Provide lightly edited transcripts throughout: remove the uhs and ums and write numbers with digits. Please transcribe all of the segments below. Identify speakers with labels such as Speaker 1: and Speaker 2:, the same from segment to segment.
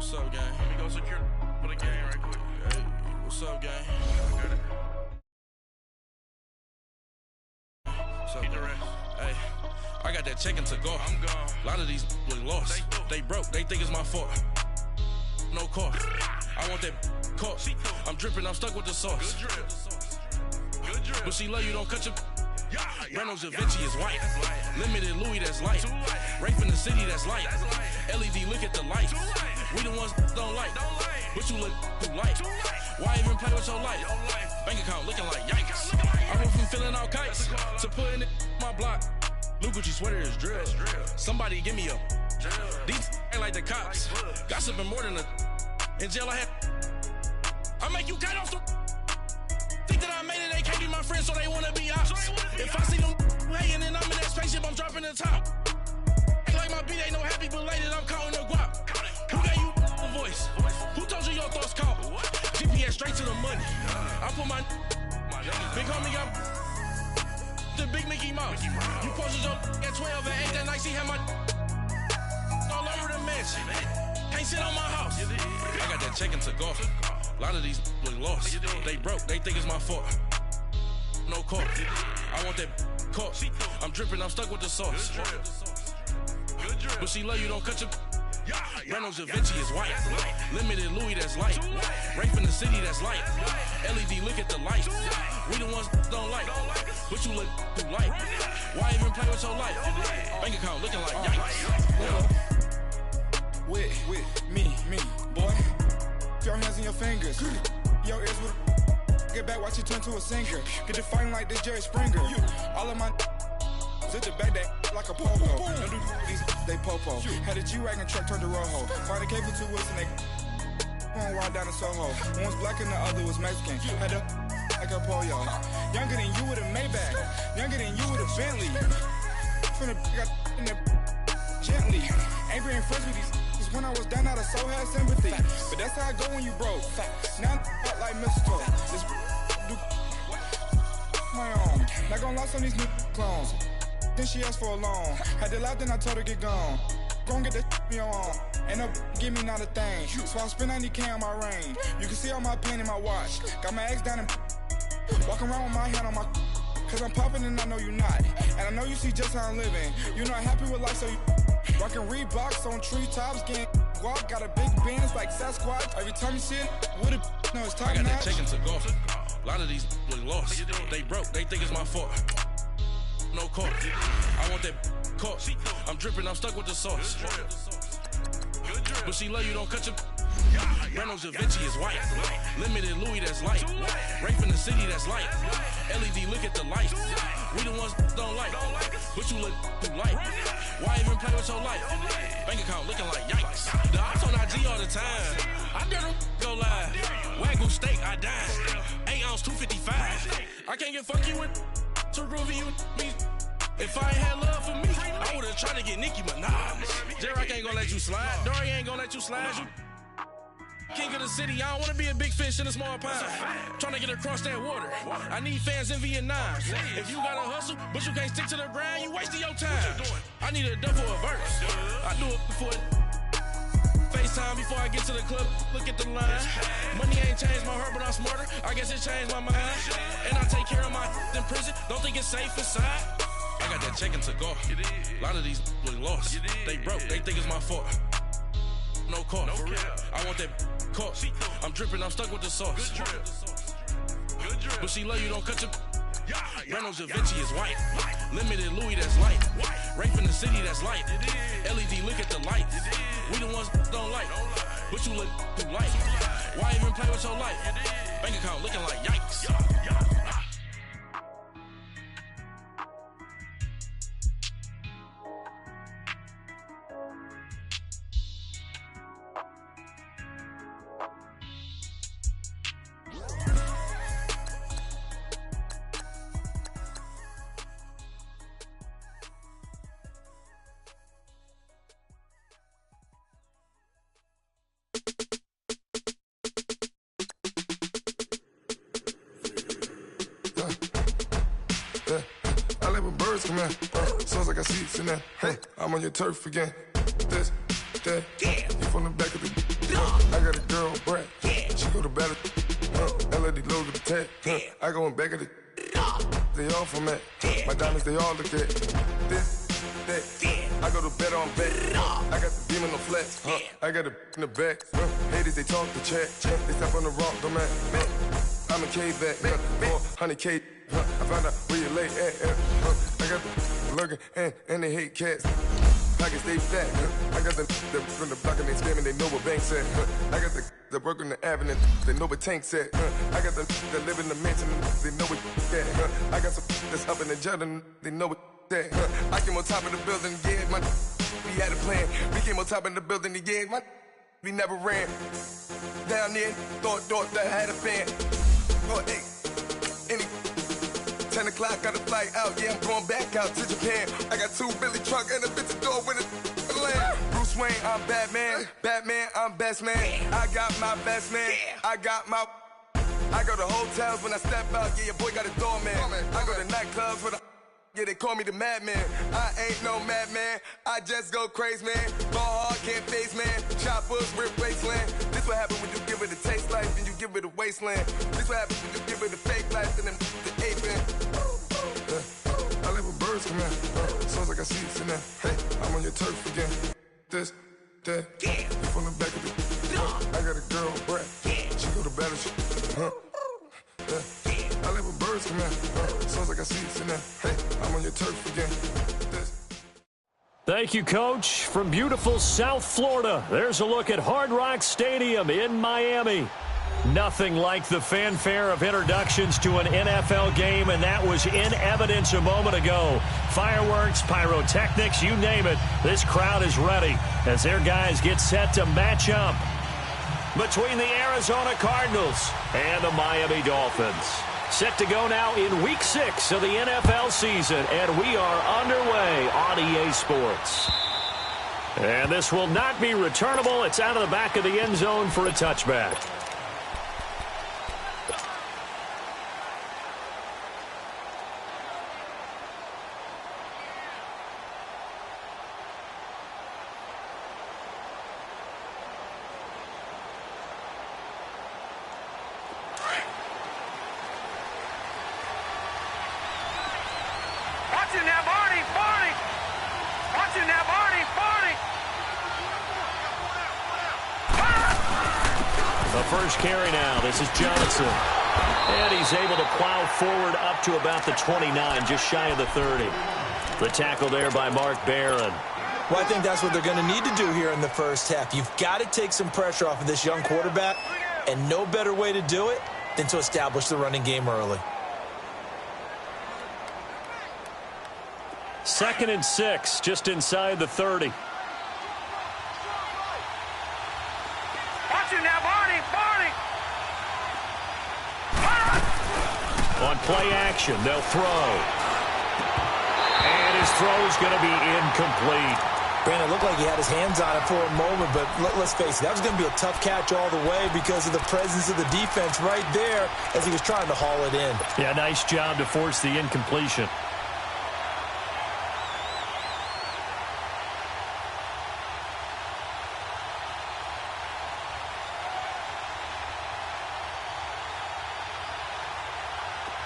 Speaker 1: What's up, gang? Let me go secure for the game right quick. Hey, what's up, gang? I got it. What's up, keep the rest. Hey, I got that check-in to go. I'm gone. A lot of these look lost. They broke. They think it's my fault. No car. I want that caught. I'm dripping. I'm stuck with the sauce. Good drip. Good drip. But she love you. Don't cut your. Reynolds Da Vinci is white. Limited Louis, that's light. Rape in the city, that's light. LED, look at the lights. We the ones don't like. But you look too light. Why even play with your life? Bank account looking like yikes. I went from filling out kites to putting it in my block. Blue Gucci sweater is drill. Somebody give me a. These ain't like the cops. Gossiping more than a. In jail I had. I make you cut off the. Think that I made it, they can't be my friends, so they wanna be ops. If I see them hating and I'm in that spaceship, I'm dropping the top. Ain't like my beat ain't no happy, but later I'm counting the guap. Who gave you the voice? Who told you your thoughts count? GPS straight to the money. I put my big homie got the big Mickey Mouse. You posted your at 12 and 8 that night, she had my all over the mansion. Can't sit on my house. I got that check-in to go. A lot of these look lost. They broke. They think it's my fault. No car. I want that caught. I'm dripping. I'm stuck with the sauce. But she love you. Don't cut your. Reynolds Da Vinci is white. Limited Louis, that's light. Rape in the city, that's light. LED, look at the lights. We the ones don't like. But you look too light. Why even play with your life? Bank account looking like yikes.
Speaker 2: With me, boy. Your hands and your fingers. Your ears with get back, watch you turn to a singer. Get to fighting like this Jerry Springer. All of my zip the back that like a popo. Don't do these, they popo. Had a G-Wagon truck turned to Rojo. Find a cable 2 wheels and they one ride down to Soho. One was black and the other was Mexican. Had a like a pollo. Younger than you with a Maybach. Younger than you with a Bentley. From the got in the gently. Ain't being friends with these. When I was down, I so had sympathy. But that's how I go when you broke. Now I'm like mistletoe. This do my own. Not gonna lie, some of these new clones. Then she asked for a loan. Had to laugh, then I told her get gone. Gon' get that me on. Ain't no give me not a thing. So I spend 90K on my range. You can see all my pain in my watch. Got my ex down and walking around with my hand on my. Cause I'm popping and I know you not. And I know you see just how I'm living. You're not happy with life, so you. Rockin' Reeboks on treetops, getting guap, got a big Benz like Sasquatch. Every time you see it, with a no, it's top
Speaker 1: I got
Speaker 2: notch.
Speaker 1: that check-in to go. A lot of these look lost. They broke. They think it's my fault. No car. I want that caught. I'm dripping. I'm stuck with the sauce. But she love you. Don't cut your. Reynolds Da Vinci is white. Limited Louis, that's light. Rape in the city, that's light. LED, look at the lights. We the ones don't like. But you look too light. Why even play with your life? Bank account looking like yikes. The ops on IG all the time. I dare them go live. Wagyu steak, I died. 8 ounce, 255. I can't get funky with too groovy you me. If I ain't had love for me, I would've tried to get Nicki Minaj. Derek ain't gonna let you slide. Dory ain't gonna let you slide. You king of the city, I don't wanna be a big fish in a small pond. Trying to get across that water. I need fans in Vietnam. If you gotta hustle, but you can't stick to the grind, you wasting your time. I need a double a verse. I do it for FaceTime before I get to the club. Look at the line. Money ain't changed my heart, but I'm smarter. I guess it changed my mind. And I take care of my in prison. Don't think it's safe inside. I got that check-in to go. A lot of these look lost. They broke. They think it's my fault. No car. For real. I want that caught. I'm dripping. I'm stuck with the sauce. But she love you. Don't cut your. Reynolds Da Vinci is white. Limited Louis, that's light. Rape in the city, that's light. LED, look at the lights. We the ones don't like. But you look too light. Why even play with your life? Bank account looking like yikes.
Speaker 3: Come here, sounds like I see you now. Hey, I'm on your turf again. This, that, you from the back of the. I go in back of the they all from it. My diamonds, they all look at this, that. I go to bed on bet. I got the beam on the flex. I got a in the back. Haters, they talk the chat. They step on the rock, don't man. I'm a cave back. 400K. I found out where you lay at. I got the lurking and they hate cats. Pockets stay fat. I got the from the block and they scamming, they know what banks at. I got the work on the avenue, they know what tanks at. I got the that live in the mansion, they know what that. I got some that's up in the Jordan, they know what that. I came on top of the building, yeah, my we had a plan. We came on top of the building, yeah, my we never ran. Down there, thought that I had a fan. Oh, hey, any 10 o'clock, got a flight out, yeah, I'm going back out to Japan. I got 2 Billy truck and a bitch door with a land. Bruce Wayne, I'm Batman. Batman, I'm best man. I got my best man. I got my... I go to hotels when I step out, yeah, your boy got a doorman. I go to nightclubs with a... Yeah, they call me the madman. I ain't no madman. I just go crazy, man. Ball hard, can't face, man. Choppers, rip wasteland. This what happen when you give it a taste life and you give it a wasteland. This what happen when you give it a fake life and then the ape in. I live with birds come in. Sounds like I see it in there. Hey, I'm on your turf again. This, that. You from the back of the... I got a girl, Brett. She go to battle. I live with birds come in. Sounds like I see it in there. Hey, I'm on your turf again. This.
Speaker 4: Thank you, Coach. From beautiful South Florida, there's a look at Hard Rock Stadium in Miami. Nothing like the fanfare of introductions to an NFL game, and that was in evidence a moment ago. Fireworks, pyrotechnics, you name it. This crowd is ready as their guys get set to match up between the Arizona Cardinals and the Miami Dolphins. Set to go now in Week 6 of the NFL season, and we are underway on EA Sports. And this will not be returnable. It's out of the back of the end zone for a touchback. First carry now. This is Johnson. And he's able to plow forward up to about the 29, just shy of the 30. The tackle there by Mark Barron.
Speaker 5: Well, I think that's what they're going to need to do here in the first half. You've got to take some pressure off of this young quarterback, and no better way to do it than to establish the running game early.
Speaker 4: 2nd and 6, just inside the 30. On play action, they'll throw. And his throw is going to be incomplete.
Speaker 5: Brandon, it looked like he had his hands on it for a moment, but let's face it, that was going to be a tough catch all the way because of the presence of the defense right there as he was trying to haul it in.
Speaker 4: Yeah, nice job to force the incompletion.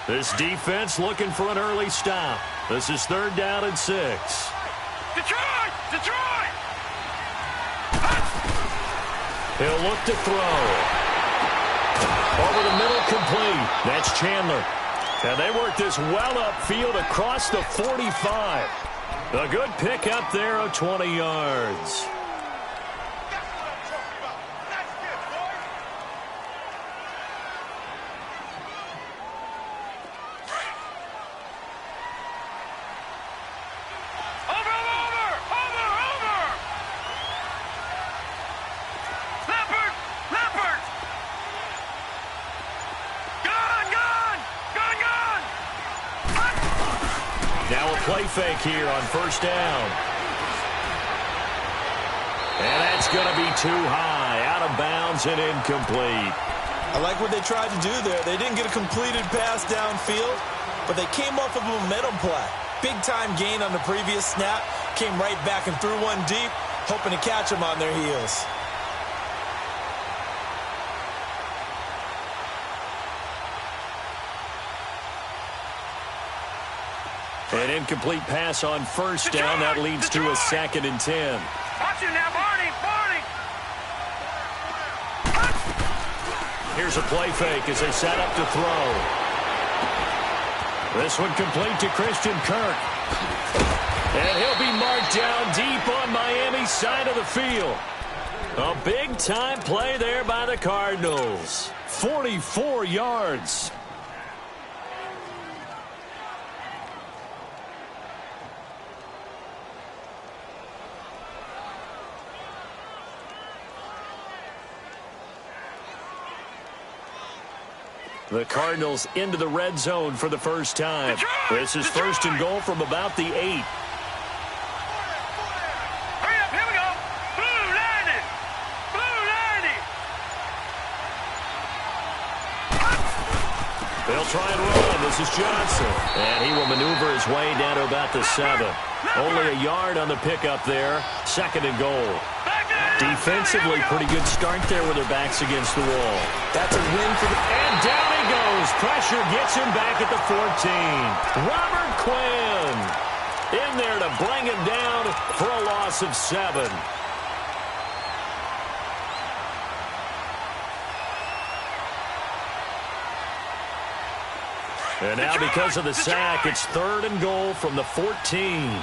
Speaker 4: This defense looking for an early stop. This is 3rd down and 6.
Speaker 6: Detroit! Detroit!
Speaker 4: He'll look to throw. Over the middle, complete. That's Chandler. And they work this well upfield across the 45. A good pick up there of 20 yards. Play fake here on 1st down. And that's going to be too high, out of bounds and incomplete.
Speaker 5: I like what they tried to do there. They didn't get a completed pass downfield, but they came off of a momentum play. Big-time gain on the previous snap, came right back and threw one deep, hoping to catch them on their heels.
Speaker 4: An incomplete pass on first down. That leads to a 2nd and 10.
Speaker 6: Watch him now, Barney.
Speaker 4: Here's a play fake as they set up to throw. This one complete to Christian Kirk. And he'll be marked down deep on Miami's side of the field. A big-time play there by the Cardinals. 44 yards. The Cardinals into the red zone for the first time. This is 1st and goal from about the 8.
Speaker 6: Hurry up, here we go. Blue 90.
Speaker 4: They'll try and run. This is Johnson. And he will maneuver his way down to about the 7. Only a yard on the pickup there. 2nd and goal. Defensively, pretty good start there with their backs against the wall.
Speaker 5: That's a win for the...
Speaker 4: And down he goes. Pressure gets him back at the 14. Robert Quinn in there to bring him down for a loss of 7. And now because of the sack, it's 3rd and goal from the 14.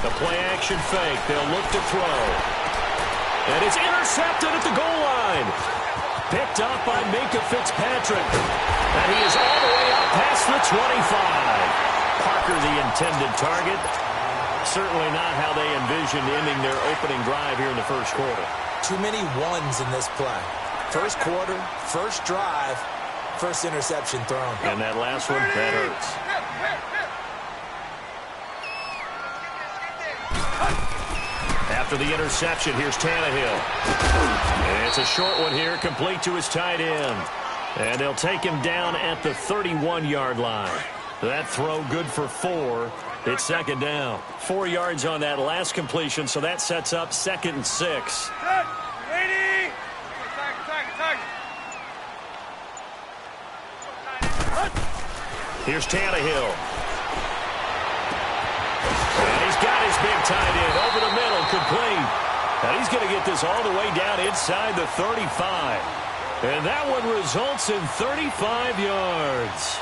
Speaker 4: The play-action fake. They'll look to throw. And it's intercepted at the goal line. Picked up by Minkah Fitzpatrick. And he is all the way up past the 25. Parker, the intended target. Certainly not how they envisioned ending their opening drive here in the first quarter.
Speaker 5: Too many ones in this play. First quarter, first drive, first interception thrown.
Speaker 4: And that last one, that hurts. After the interception, here's Tannehill. And it's a short one here, complete to his tight end. And they'll take him down at the 31-yard line. That throw good for 4. It's 2nd down. 4 yards on that last completion, so that sets up 2nd and 6.
Speaker 6: Ready?
Speaker 4: Here's Tannehill. And he's got his big tight end over the middle, complete. And he's going to get this all the way down inside the 35. And that one results in 35 yards.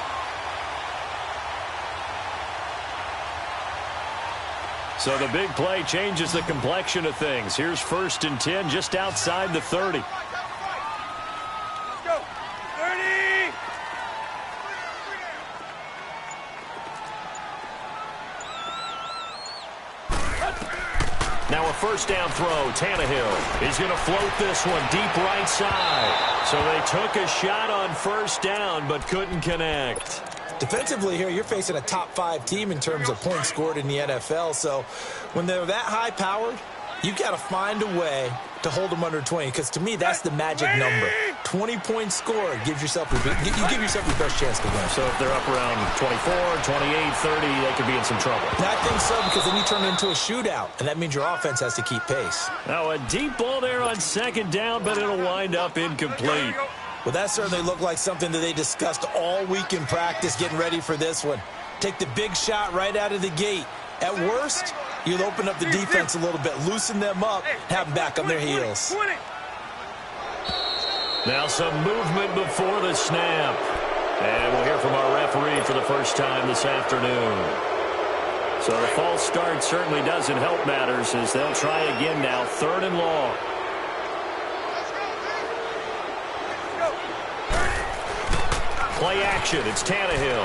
Speaker 4: So the big play changes the complexion of things. Here's 1st and 10 just outside the 30.
Speaker 6: Let's go. 30.
Speaker 4: Now a first down throw. Tannehill is going to float this one deep right side. So they took a shot on first down but couldn't connect.
Speaker 5: Defensively here, you're facing a top 5 team in terms of points scored in the NFL. So when they're that high-powered, you've got to find a way to hold them under 20. Because to me, that's the magic number. 20 points scored gives yourself you give yourself your best chance to win.
Speaker 4: So if they're up around 24, 28, 30, they could be in some trouble.
Speaker 5: I think so, because then you turn it into a shootout, and that means your offense has to keep pace.
Speaker 4: Now a deep ball there on 2nd down, but it'll wind up incomplete.
Speaker 5: Well, that certainly looked like something that they discussed all week in practice getting ready for this one. Take the big shot right out of the gate. At worst, you'll open up the defense a little bit, loosen them up, have them back on their heels.
Speaker 4: Now some movement before the snap. And we'll hear from our referee for the first time this afternoon. So the false start certainly doesn't help matters as they'll try again now, 3rd and long. Play action, it's Tannehill.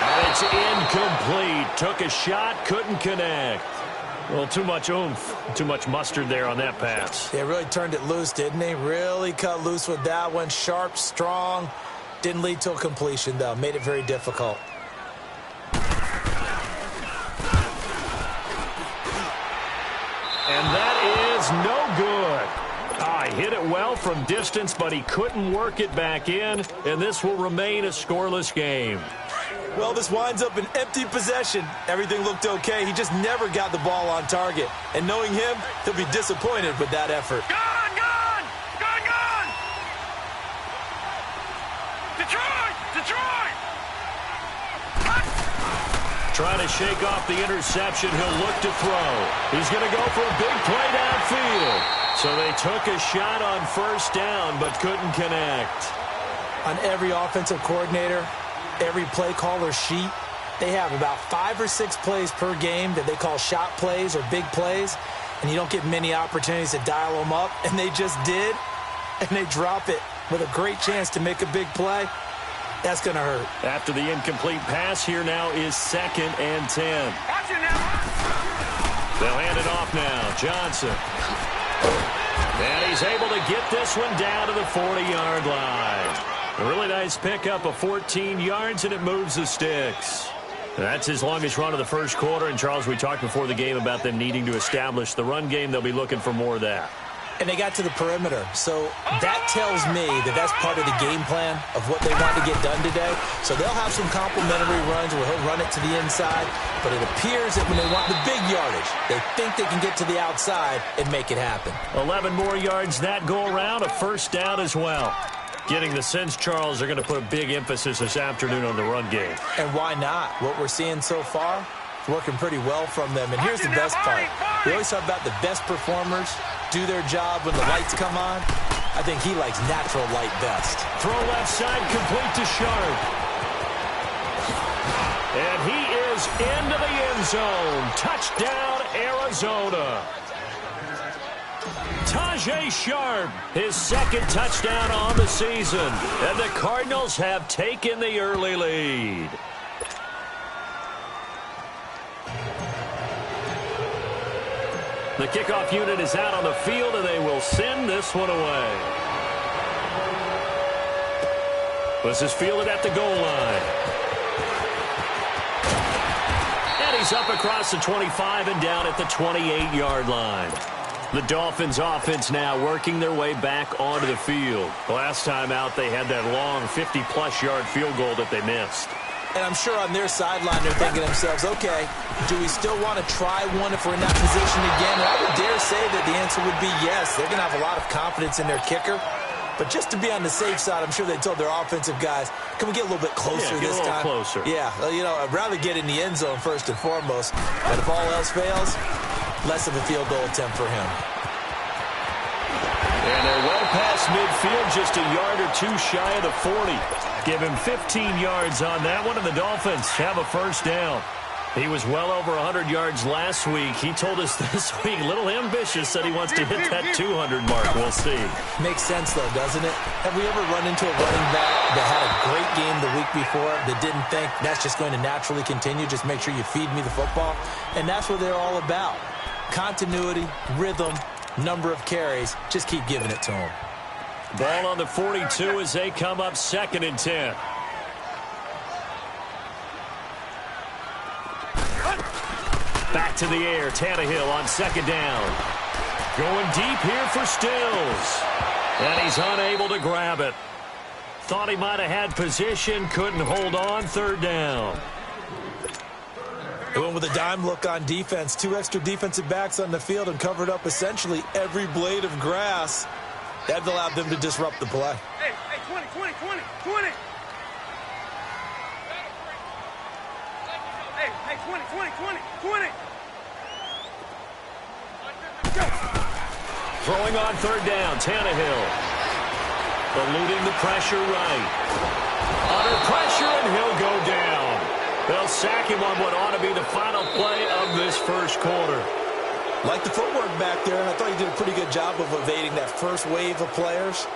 Speaker 4: And it's incomplete. Took a shot, couldn't connect. Well, too much oomph, too much mustard there on that pass.
Speaker 5: They really turned it loose, didn't they? Really cut loose with that one. Sharp, strong. Didn't lead to a completion, though. Made it very difficult.
Speaker 4: And that is no good. He hit it well from distance, but he couldn't work it back in, and this will remain a scoreless game.
Speaker 5: Well, this winds up an empty possession. Everything looked okay. He just never got the ball on target. And knowing him, he'll be disappointed with that effort.
Speaker 6: Gone!
Speaker 4: Trying to shake off the interception. He'll look to throw. He's going to go for a big play downfield. So they took a shot on first down but couldn't connect.
Speaker 5: On every offensive coordinator, every play caller sheet, they have about 5 or 6 plays per game that they call shot plays or big plays, and you don't get many opportunities to dial them up, and they just did, and they drop it with a great chance to make a big play. That's going to hurt.
Speaker 4: After the incomplete pass, here now is 2nd and 10.
Speaker 6: Watch it now.
Speaker 4: They'll hand it off now. Johnson. And he's able to get this one down to the 40-yard line. A really nice pickup of 14 yards, and it moves the sticks. That's his longest run of the first quarter. And, Charles, we talked before the game about them needing to establish the run game. They'll be looking for more of that.
Speaker 5: And they got to the perimeter. So that tells me that that's part of the game plan of what they want to get done today. So they'll have some complimentary runs where he'll run it to the inside. But it appears that when they want the big yardage, they think they can get to the outside and make it happen. 11
Speaker 4: more yards that go around. A first down as well. Getting the sense, Charles, they're going to put a big emphasis this afternoon on the run game.
Speaker 5: And why not? What we're seeing so far, working pretty well from them. And here's the best part. We always talk about the best performers do their job when the lights come on. I think he likes natural light best.
Speaker 4: Throw left side complete to Sharp. And he is into the end zone. Touchdown, Arizona. Tajay Sharp, his 2nd touchdown on the season. And the Cardinals have taken the early lead. The kickoff unit is out on the field, and they will send this one away. This is fielded at the goal line. And he's up across the 25 and down at the 28-yard line. The Dolphins offense now working their way back onto the field. Last time out, they had that long 50-plus yard field goal that they missed.
Speaker 5: And I'm sure on their sideline they're thinking to themselves, okay, do we still want to try one if we're in that position again? And I would dare say that the answer would be yes. They're going to have a lot of confidence in their kicker. But just to be on the safe side, I'm sure they told their offensive guys, can we get a little bit closer this time?
Speaker 4: Closer.
Speaker 5: Yeah, you know, I'd rather get in the end zone first and foremost. But if all else fails, less of a field goal attempt for him.
Speaker 4: And they're well past midfield, just a yard or two shy of the 40. Give him 15 yards on that one, and the Dolphins have a first down. He was well over 100 yards last week. He told us this week, a little ambitious, said he wants to hit that 200 mark. We'll see.
Speaker 5: Makes sense, though, doesn't it? Have we ever run into a running back that had a great game the week before that didn't think that's just going to naturally continue, just make sure you feed me the football? And that's what they're all about. Continuity, rhythm, number of carries. Just keep giving it to them.
Speaker 4: Ball on the 42 as they come up 2nd and 10. Back to the air. Tannehill on 2nd down. Going deep here for Stills. And he's unable to grab it. Thought he might have had position. Couldn't hold on. 3rd down.
Speaker 5: They went with a dime look on defense. 2 extra defensive backs on the field and covered up essentially every blade of grass. That allowed them to disrupt the play.
Speaker 6: Hey, 20, 20, 20, 20. Hey, 20, 20, 20, 20. Go.
Speaker 4: Throwing on 3rd down, Tannehill. Eluding the pressure right. Under pressure, and he'll go down. They'll sack him on what ought to be the final play of this first quarter.
Speaker 5: Like the footwork back there, and I thought he did a pretty good job of evading that first wave of players.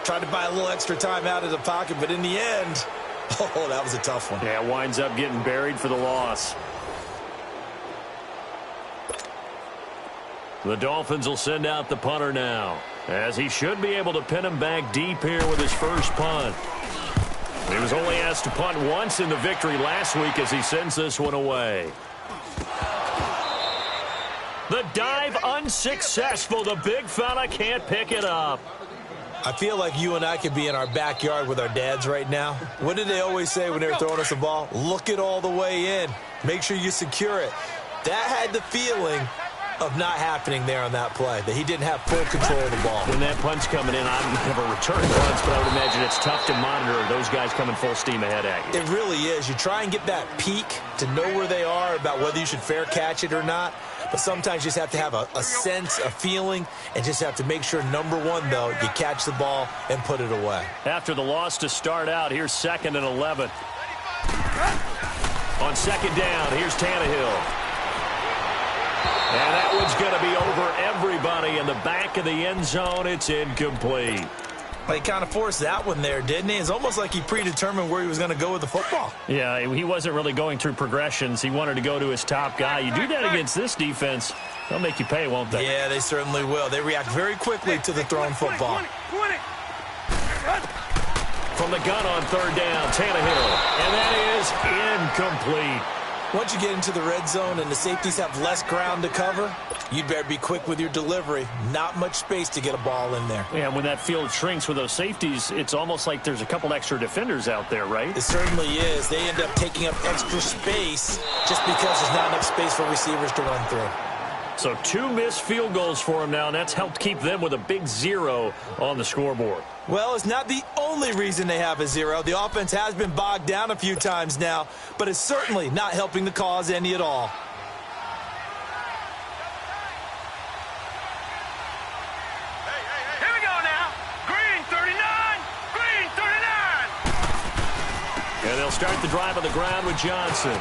Speaker 5: Tried to buy a little extra time out of the pocket, but in the end, oh, that was a tough one.
Speaker 4: Yeah, winds up getting buried for the loss. The Dolphins will send out the punter now, as he should be able to pin him back deep here with his first punt. He was only asked to punt once in the victory last week as he sends this one away. The dive unsuccessful. The big fella can't pick it up.
Speaker 5: I feel like you and I could be in our backyard with our dads right now. What did they always say when they were throwing us a ball? Look it all the way in. Make sure you secure it. That had the feeling of not happening there on that play, that he didn't have full control of the ball.
Speaker 4: When that punt's coming in, I've never returned punts, but I would imagine it's tough to monitor those guys coming full steam ahead at you.
Speaker 5: It really is. You try and get that peek to know where they are, about whether you should fair catch it or not. But sometimes you just have to have a sense, a feeling, and just have to make sure, number one, though, you catch the ball and put it away.
Speaker 4: After the loss to start out, here's 2nd and 11. On 2nd down, here's Tannehill. And that one's going to be over everybody in the back of the end zone. It's incomplete.
Speaker 5: He kind of forced that one there, didn't he? It's almost like he predetermined where he was going to go with the football.
Speaker 4: Yeah, he wasn't really going through progressions. He wanted to go to his top guy. You do that against this defense, they'll make you pay, won't they?
Speaker 5: Yeah, they certainly will. They react very quickly to the thrown football.
Speaker 6: 20.
Speaker 4: From the gun on 3rd down, Tannehill. And that is incomplete.
Speaker 5: Once you get into the red zone and the safeties have less ground to cover, you'd better be quick with your delivery. Not much space to get a ball in there.
Speaker 4: Yeah, when that field shrinks with those safeties, it's almost like there's a couple extra defenders out there, right?
Speaker 5: It certainly is. They end up taking up extra space just because there's not enough space for receivers to run through.
Speaker 4: So 2 missed field goals for him now, and that's helped keep them with a big 0 on the scoreboard.
Speaker 5: Well, it's not the only reason they have a 0. The offense has been bogged down a few times now, but it's certainly not helping the cause any at all.
Speaker 6: Here we go now. Green 39. Green 39.
Speaker 4: And they'll start the drive on the ground with Johnson.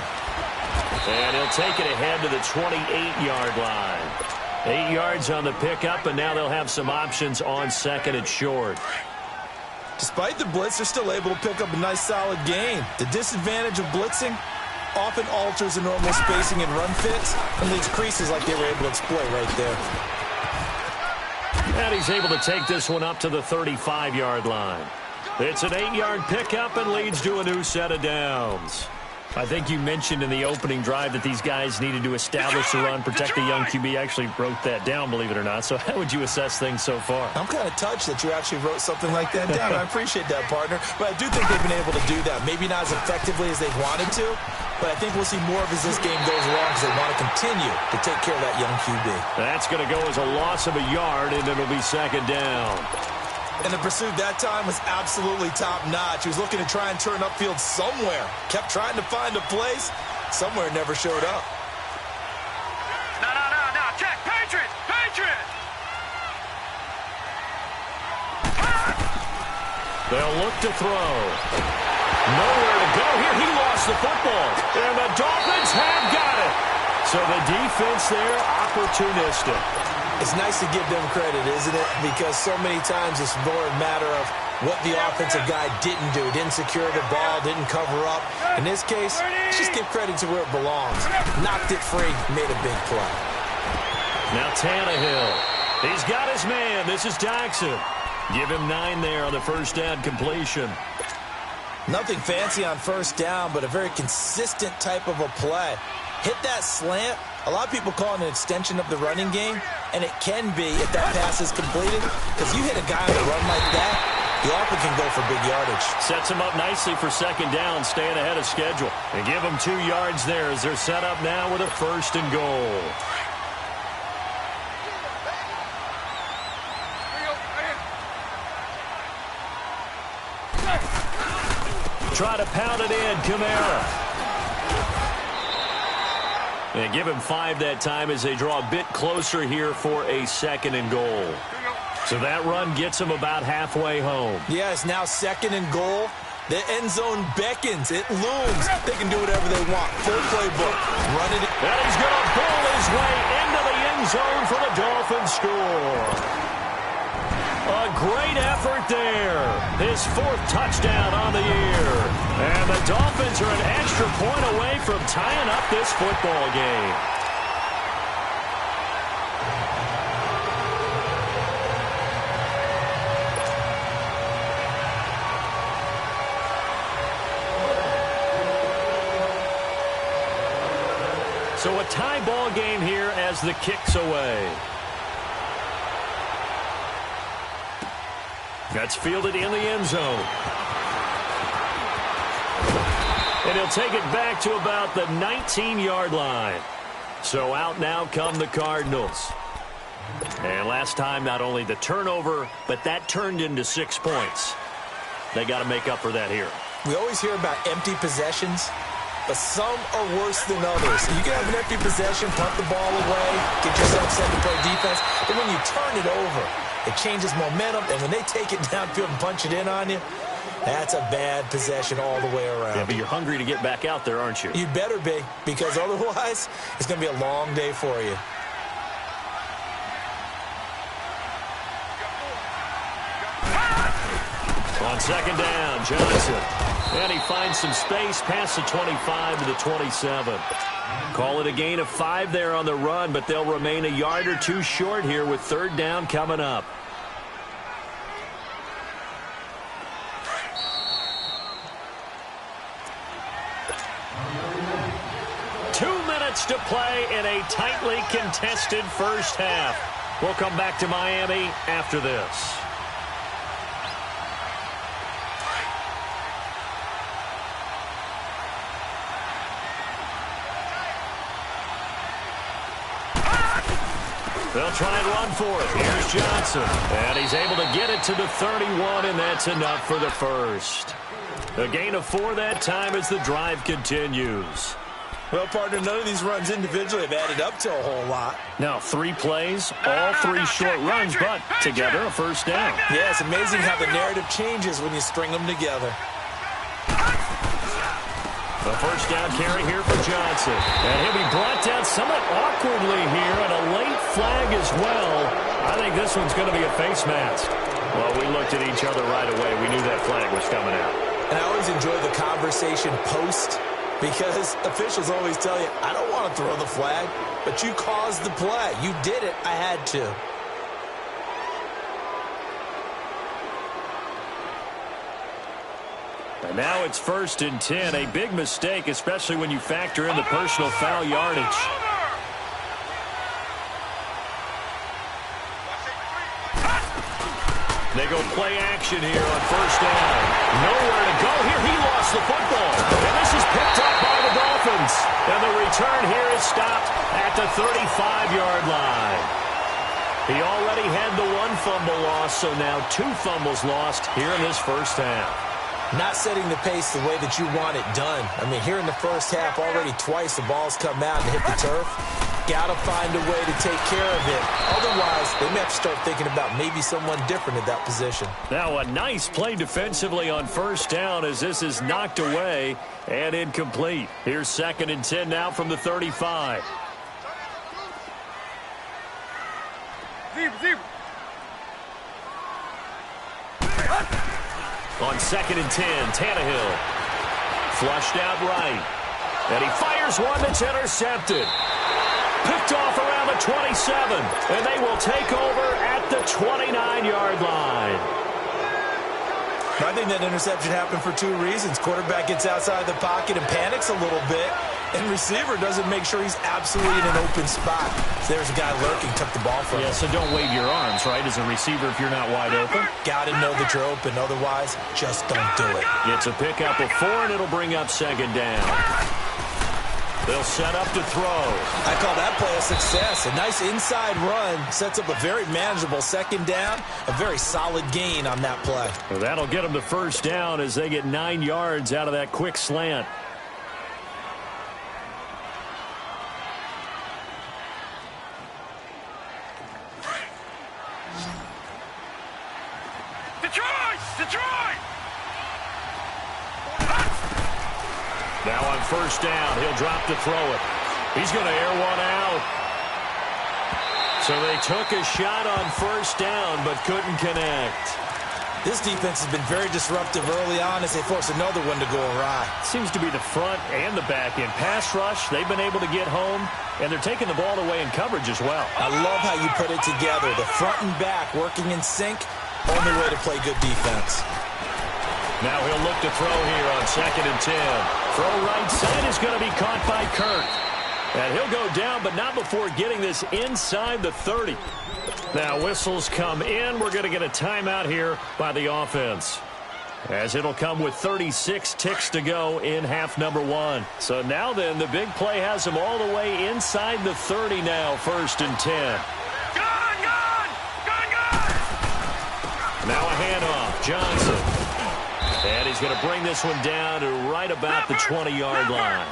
Speaker 4: And he'll take it ahead to the 28-yard line. 8 yards on the pickup, and now they'll have some options on 2nd and short.
Speaker 5: Despite the blitz, they're still able to pick up a nice, solid gain. The disadvantage of blitzing often alters the normal spacing and run fits and leaves creases like they were able to exploit right there.
Speaker 4: And he's able to take this one up to the 35-yard line. It's an 8-yard pickup and leads to a new set of downs. I think you mentioned in the opening drive that these guys needed to establish the run, protect the young QB. I actually wrote that down, believe it or not. So how would you assess things so far?
Speaker 5: I'm kind of touched that you actually wrote something like that down. I appreciate that, partner. But I do think they've been able to do that. Maybe not as effectively as they wanted to, but I think we'll see more of as this game goes along because they want to continue to take care of that young QB.
Speaker 4: That's going to go as a loss of a yard, and it'll be 2nd down.
Speaker 5: And the pursuit that time was absolutely top-notch. He was looking to try and turn upfield somewhere. Kept trying to find a place. Somewhere never showed up.
Speaker 6: No. Check. Patriots.
Speaker 4: They'll look to throw. Nowhere to go here. He lost the football. And the Dolphins have got it. So the defense there, opportunistic.
Speaker 5: It's nice to give them credit, isn't it? Because so many times it's more a matter of what the offensive guy didn't do. Didn't secure the ball, didn't cover up. In this case, just give credit to where it belongs. Knocked it free, made a big play.
Speaker 4: Now Tannehill. He's got his man. This is Jackson. Give him 9 there on the first down completion.
Speaker 5: Nothing fancy on first down, but a very consistent type of a play. Hit that slant. A lot of people call it an extension of the running game, and it can be if that pass is completed, because you hit a guy on a run like that, he often can go for big yardage.
Speaker 4: Sets him up nicely for 2nd down, staying ahead of schedule. And give him 2 yards there as they're set up now with a 1st and goal. Try to pound it in, Kamara. And give him 5 that time as they draw a bit closer here for a 2nd and goal. So that run gets him about halfway home.
Speaker 5: Yeah, it's now 2nd and goal. The end zone beckons. It looms. They can do whatever they want. Full playbook. Run it.
Speaker 4: And he's going to pull his way into the end zone for the Dolphins score. A great effort there. His 4th touchdown on the year. And the Dolphins are an extra point away from tying up this football game. So a tie ball game here as the kick's away. That's fielded in the end zone. And he'll take it back to about the 19-yard line. So out now come the Cardinals. And last time, not only the turnover, but that turned into 6 points. They got to make up for that here.
Speaker 5: We always hear about empty possessions, but some are worse than others. You can have an empty possession, punt the ball away, get yourself set to play defense, but when you turn it over, it changes momentum, and when they take it downfield and punch it in on you, that's a bad possession all the way around.
Speaker 4: Yeah, but you're hungry to get back out there, aren't you?
Speaker 5: You'd better be, because otherwise, it's going to be a long day for you.
Speaker 4: On second down, Johnson. And he finds some space past the 25 to the 27. Call it a gain of 5 there on the run, but they'll remain a yard or two short here with third down coming up. To play in a tightly contested first half. We'll come back to Miami after this. They'll try and run for it. Here's Johnson. And he's able to get it to the 31, and that's enough for the first. A gain of 4 that time as the drive continues.
Speaker 5: Well, partner, none of these runs individually have added up to a whole lot.
Speaker 4: Now, 3 plays, all 3 short runs, but together a first down.
Speaker 5: Yeah, it's amazing how the narrative changes when you string them together.
Speaker 4: A first down carry here for Johnson. And he'll be brought down somewhat awkwardly here, and a late flag as well. I think this one's going to be a face mask. Well, we looked at each other right away. We knew that flag was coming out.
Speaker 5: And I always enjoy the conversation post, because officials always tell you, I don't want to throw the flag, but you caused the play. You did it. I had to.
Speaker 4: And now it's 1st and 10. A big mistake, especially when you factor in the personal foul yardage. They go play action here on first down. Nowhere to go here. He lost the football. And this is picked up by the Dolphins. And the return here is stopped at the 35-yard line. He already had the 1 fumble loss, so now 2 fumbles lost here in this first half.
Speaker 5: Not setting the pace the way that you want it done. I mean, here in the first half, already twice the ball's come out and hit the turf. Got to find a way to take care of it. Otherwise, they may have to start thinking about maybe someone different at that position.
Speaker 4: Now a nice play defensively on first down as this is knocked away and incomplete. Here's 2nd and 10 now from the 35. On 2nd and 10, Tannehill. Flushed out right. And he fires one that's intercepted. Picked off around the 27. And they will take over at the 29-yard line.
Speaker 5: I think that interception happened for 2 reasons. Quarterback gets outside the pocket and panics a little bit. And receiver doesn't make sure he's absolutely in an open spot. So there's a guy lurking, took the ball from him.
Speaker 4: Yeah, so don't wave your arms, right, as a receiver if you're not wide open.
Speaker 5: Got to know that you're open. Otherwise, just don't do it.
Speaker 4: It's a pickup of 4, and it'll bring up 2nd down. They'll set up to throw.
Speaker 5: I call that play a success. A nice inside run sets up a very manageable 2nd down. A very solid gain on that play.
Speaker 4: Well, that'll get them to first down as they get 9 yards out of that quick slant.
Speaker 6: Detroit!
Speaker 4: Now on first down, he'll drop to throw it. He's going to air one out. So they took a shot on first down, but couldn't connect.
Speaker 5: This defense has been very disruptive early on as they force another one to go awry.
Speaker 4: Seems to be the front and the back end. Pass rush, they've been able to get home, and they're taking the ball away in coverage as well.
Speaker 5: I love how you put it together. The front and back working in sync. Only way to play good defense.
Speaker 4: Now he'll look to throw here on 2nd and 10. Throw right side is going to be caught by Kirk. And he'll go down, but not before getting this inside the 30. Now whistles come in. We're going to get a timeout here by the offense. as it'll come with 36 ticks to go in half number one. So now then, the big play has them all the way inside the 30 now, 1st and 10. Now a handoff, Johnson. And he's going to bring this one down to right about the 20-yard line.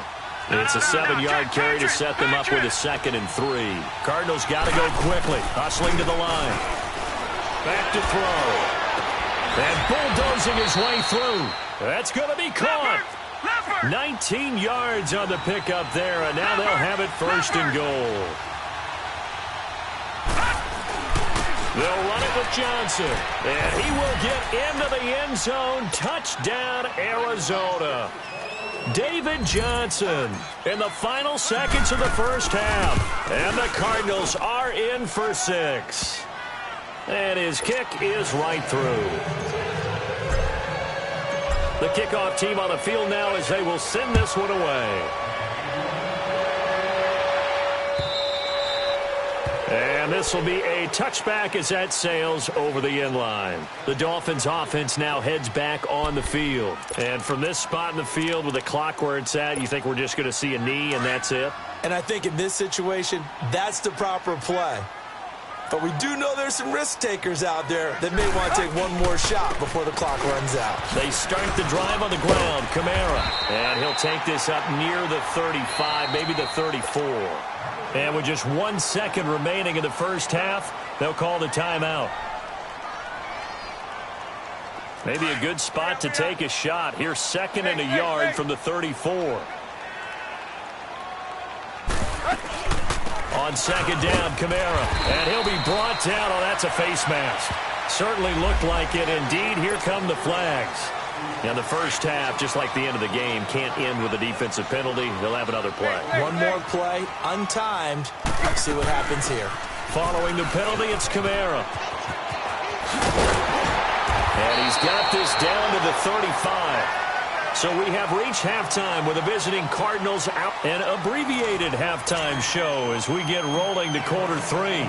Speaker 4: It's a 7-yard carry to set them up with a 2nd and 3. Cardinals got to go quickly, hustling to the line. Back to throw. And bulldozing his way through. That's going to be caught. 19 yards on the pickup there, and now they'll have it 1st and goal. They'll run it with Johnson, and he will get into the end zone. Touchdown, Arizona. David Johnson in the final seconds of the first half, and the Cardinals are in for 6. And his kick is right through. The kickoff team on the field now as they will send this one away. And this will be a touchback as that sails over the end line. The Dolphins offense now heads back on the field. And from this spot in the field with the clock where it's at, you think we're just going to see a knee and that's it?
Speaker 5: And I think in this situation, that's the proper play. But we do know there's some risk takers out there that may want to take one more shot before the clock runs out.
Speaker 4: They start the drive on the ground. Kamara. And he'll take this up near the 35, maybe the 34. And with just 1 second remaining in the first half, they'll call the timeout. Maybe a good spot to take a shot. Here's 2nd and a yard from the 34. On 2nd down, Kamara. And he'll be brought down. Oh, that's a face mask. Certainly looked like it. Indeed, here come the flags. And the first half, just like the end of the game, can't end with a defensive penalty. They'll have another play.
Speaker 5: One more play, untimed. Let's see what happens here.
Speaker 4: Following the penalty, it's Kamara. And he's got this down to the 35. So we have reached halftime with the visiting Cardinals out. An abbreviated halftime show as we get rolling to quarter 3.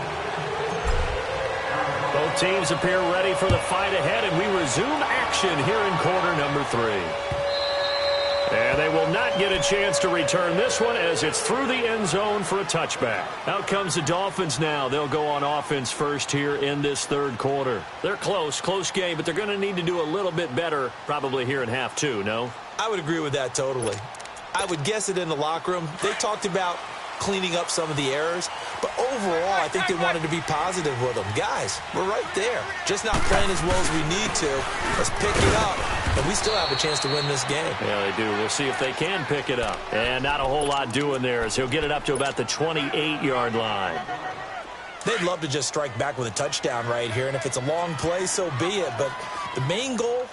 Speaker 4: Both teams appear ready for the fight ahead, and we resume action here in quarter number 3. And they will not get a chance to return this one as it's through the end zone for a touchback. Out comes the Dolphins now. They'll go on offense first here in this 3rd quarter. They're close game, but they're going to need to do a little bit better probably here in half 2, no?
Speaker 5: I would agree with that totally. I would guess it in the locker room. They talked about cleaning up some of the errors, but overall, I think they wanted to be positive with them. Guys, we're right there. Just not playing as well as we need to. Let's pick it up, and we still have a chance to win this game.
Speaker 4: Yeah, they do. We'll see if they can pick it up. And not a whole lot doing there as he'll get it up to about the 28-yard line.
Speaker 5: They'd love to just strike back with a touchdown right here, and if it's a long play, so be it. But the main goal,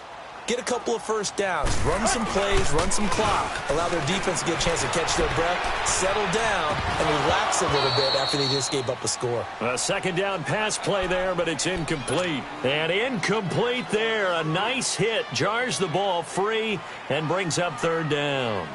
Speaker 5: get a couple of first downs, run some plays, run some clock, allow their defense to get a chance to catch their breath, settle down, and relax a little bit after they just gave up a score.
Speaker 4: A 2nd down pass play there, but it's incomplete. And incomplete there. A nice hit. Jars the ball free and brings up 3rd down.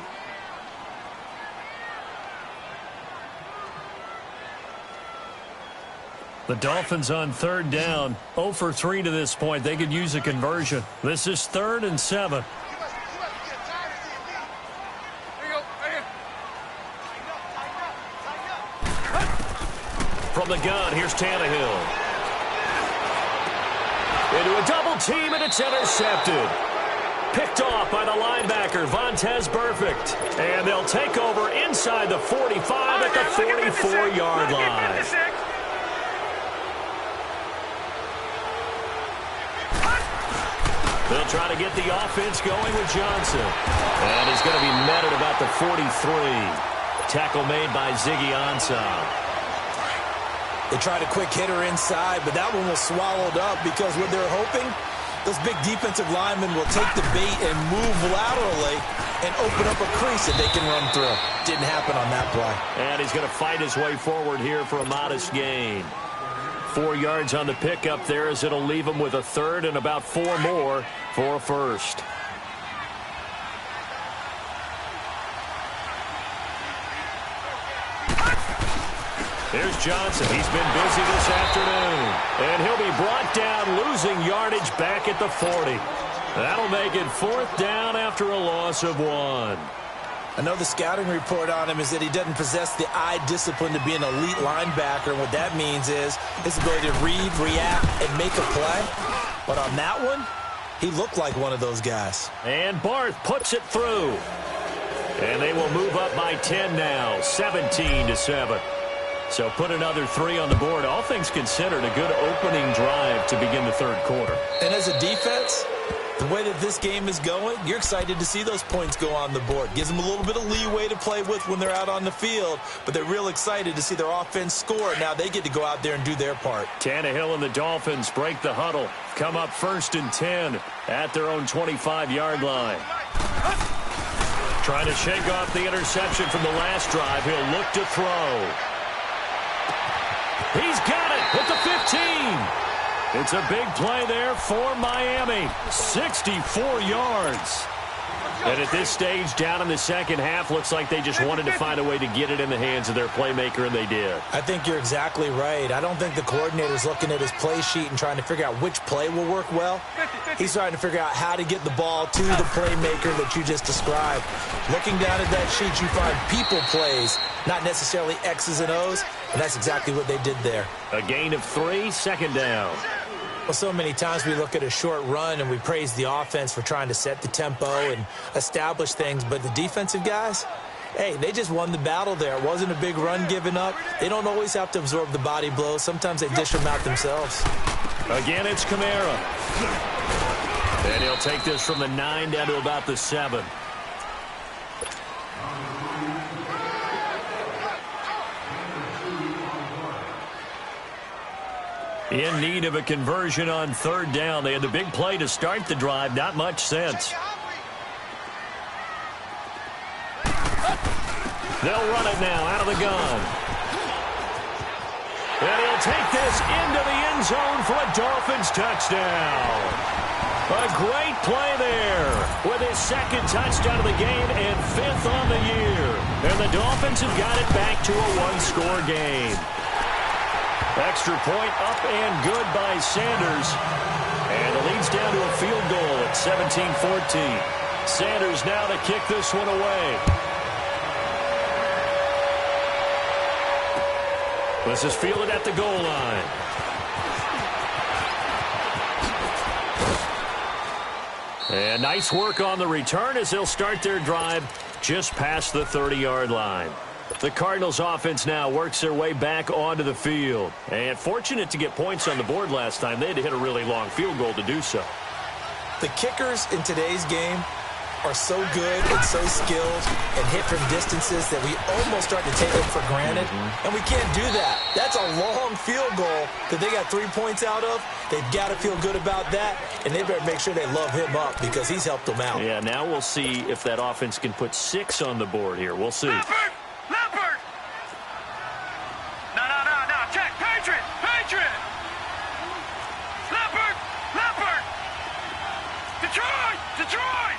Speaker 4: The Dolphins on 3rd down, 0 for 3 to this point. They could use a conversion. This is 3rd and 7. From the gun, here's Tannehill. Into a double team, and it's intercepted. Picked off by the linebacker, Vontaze Burfict. And they'll take over inside the 45 at the 44-yard line. They'll try to get the offense going with Johnson. And he's going to be met at about the 43. Tackle made by Ziggy Ansah.
Speaker 5: They tried a quick hitter inside, but that one was swallowed up because what they're hoping, those big defensive linemen will take the bait and move laterally and open up a crease that they can run through. Didn't happen on that play.
Speaker 4: And he's going to fight his way forward here for a modest gain. 4 yards on the pickup there as it'll leave him with a 3rd and about 4 more for a 1st. Here's Johnson. He's been busy this afternoon. And he'll be brought down, losing yardage back at the 40. That'll make it 4th down after a loss of 1.
Speaker 5: I know the scouting report on him is that he doesn't possess the eye discipline to be an elite linebacker. And what that means is his ability to read, react, and make a play. But on that one, he looked like one of those guys.
Speaker 4: And Barth puts it through. And they will move up by 10 now, 17-7. So put another 3 on the board. All things considered, a good opening drive to begin the 3rd quarter.
Speaker 5: And as a defense, the way that this game is going, you're excited to see those points go on the board. Gives them a little bit of leeway to play with when they're out on the field, but they're real excited to see their offense score. Now they get to go out there and do their part.
Speaker 4: Tannehill and the Dolphins break the huddle. Come up 1st and 10 at their own 25-yard line. Trying to shake off the interception from the last drive. He'll look to throw. He's got it at the 15. It's a big play there for Miami. 64 yards. And at this stage, down in the second half, looks like they just wanted to find a way to get it in the hands of their playmaker, and they did.
Speaker 5: I think you're exactly right. I don't think the coordinator's looking at his play sheet and trying to figure out which play will work well. He's trying to figure out how to get the ball to the playmaker that you just described. Looking down at that sheet, you find people plays, not necessarily X's and O's, and that's exactly what they did there.
Speaker 4: A gain of 3, 2nd down.
Speaker 5: Well, so many times we look at a short run and we praise the offense for trying to set the tempo and establish things, but the defensive guys, hey, they just won the battle there. It wasn't a big run given up. They don't always have to absorb the body blows. Sometimes they dish them out themselves.
Speaker 4: Again, it's Kamara. And he'll take this from the 9 down to about the 7. In need of a conversion on 3rd down. They had the big play to start the drive. Not much sense. They'll run it now out of the gun. And he'll take this into the end zone for a Dolphins touchdown. A great play there with his 2nd touchdown of the game and 5th on the year. And the Dolphins have got it back to a 1-score game. Extra point up and good by Sanders. And it leads down to a field goal at 17-14. Sanders now to kick this one away. This is fielded at the goal line. And nice work on the return as they'll start their drive just past the 30-yard line. The Cardinals offense now works their way back onto the field. And fortunate to get points on the board last time. They had to hit a really long field goal to do so.
Speaker 5: The kickers in today's game are so good and so skilled and hit from distances that we almost start to take them for granted. And we can't do that. That's a long field goal that they got 3 points out of. They've got to feel good about that, and they better make sure they love him up because he's helped them out.
Speaker 4: Yeah, now we'll see if that offense can put 6 on the board here. We'll see.
Speaker 6: Leopard! No. Check. Patriot! Leopard! Detroit!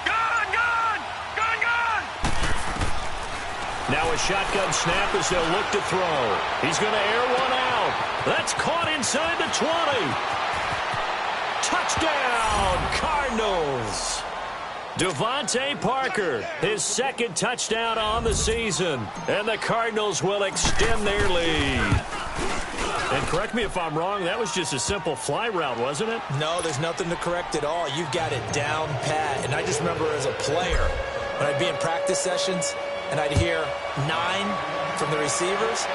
Speaker 6: Gun!
Speaker 4: Now a shotgun snap as they'll look to throw. He's going to air one out. That's caught inside the 20. Touchdown, Cardinals. Devontae Parker, his 2nd touchdown on the season. And the Cardinals will extend their lead. And correct me if I'm wrong, that was just a simple fly route, wasn't it?
Speaker 5: No, there's nothing to correct at all. You've got it down pat. And I just remember as a player, when I'd be in practice sessions, and I'd hear 9 from the receivers,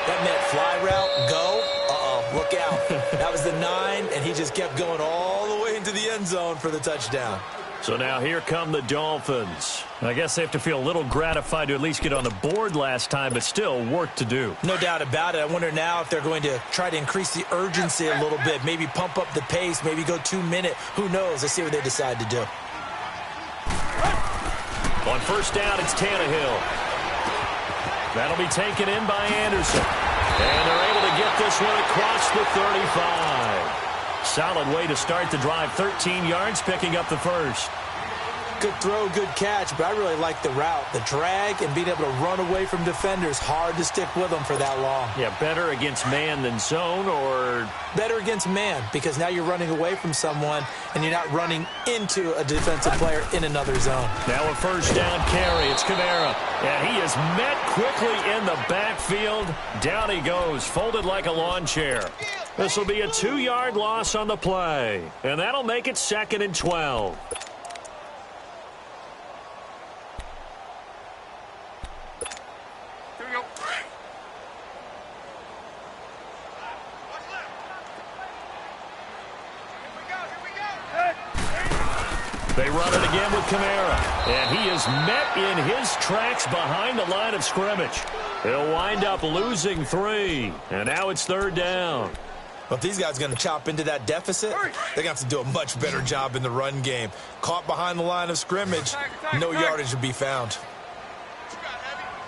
Speaker 5: that meant fly route, go. Look out. That was the 9, and he just kept going all the way into the end zone for the touchdown.
Speaker 4: So now here come the Dolphins. I guess they have to feel a little gratified to at least get on the board last time, but still work to do.
Speaker 5: No doubt about it. I wonder now if they're going to try to increase the urgency a little bit, maybe pump up the pace, maybe go 2-minute. Who knows? Let's see what they decide to do.
Speaker 4: On 1st down, it's Tannehill. That'll be taken in by Anderson. And they're able to get this one across the 35. Solid way to start the drive. 13 yards, picking up the 1st.
Speaker 5: Good throw, good catch, but I really like the route. The drag and being able to run away from defenders, hard to stick with them for that long.
Speaker 4: Yeah, better against man than zone, or?
Speaker 5: Better against man, because now you're running away from someone and you're not running into a defensive player in another zone.
Speaker 4: Now a first down carry. It's Kamara. And he is met quickly in the backfield. Down he goes, folded like a lawn chair. This will be a 2-yard loss on the play. And that'll make it 2nd and 12. They run it again with Kamara. And he is met in his tracks behind the line of scrimmage. He'll wind up losing 3. And now it's 3rd down.
Speaker 5: Well, if these guys are going to chop into that deficit, they're going to have to do a much better job in the run game. Caught behind the line of scrimmage, no yardage to be found.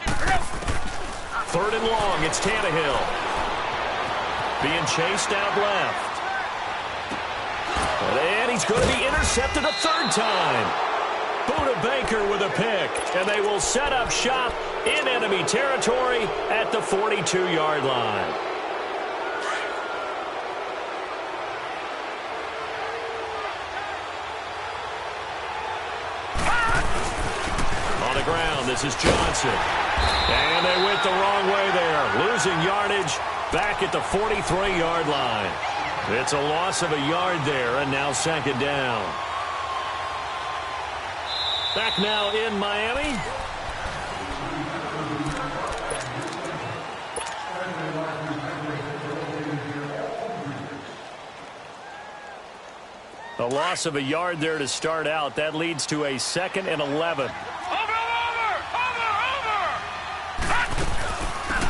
Speaker 4: 3rd and long, it's Tannehill. Being chased out left. And he's going to be intercepted a 3rd time. Buda Baker with a pick. And they will set up shop in enemy territory at the 42-yard line. On the ground, this is Johnson. And they went the wrong way there. Losing yardage back at the 43-yard line. It's a loss of a yard there, and now 2nd down. Back now in Miami. A loss of a yard there to start out. That leads to a 2nd and 11.
Speaker 6: Over!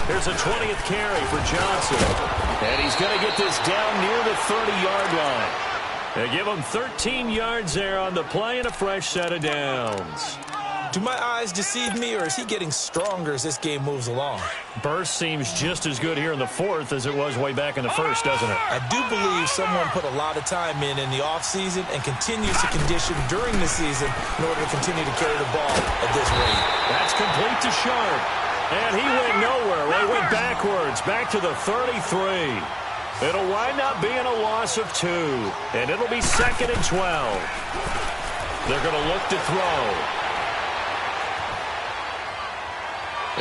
Speaker 4: Here's a 20th carry for Johnson. And he's going to get this down near the 30-yard line. They give him 13 yards there on the play and a fresh set of downs.
Speaker 5: Do my eyes deceive me, or is he getting stronger as this game moves along?
Speaker 4: Burst seems just as good here in the 4th as it was way back in the 1st, doesn't it?
Speaker 5: I do believe someone put a lot of time in the offseason and continues to condition during the season in order to continue to carry the ball at this rate.
Speaker 4: That's complete to Sharp. And he went nowhere. Well, he went backwards, back to the 33. It'll wind up being a loss of 2. And it'll be 2nd and 12. They're going to look to throw.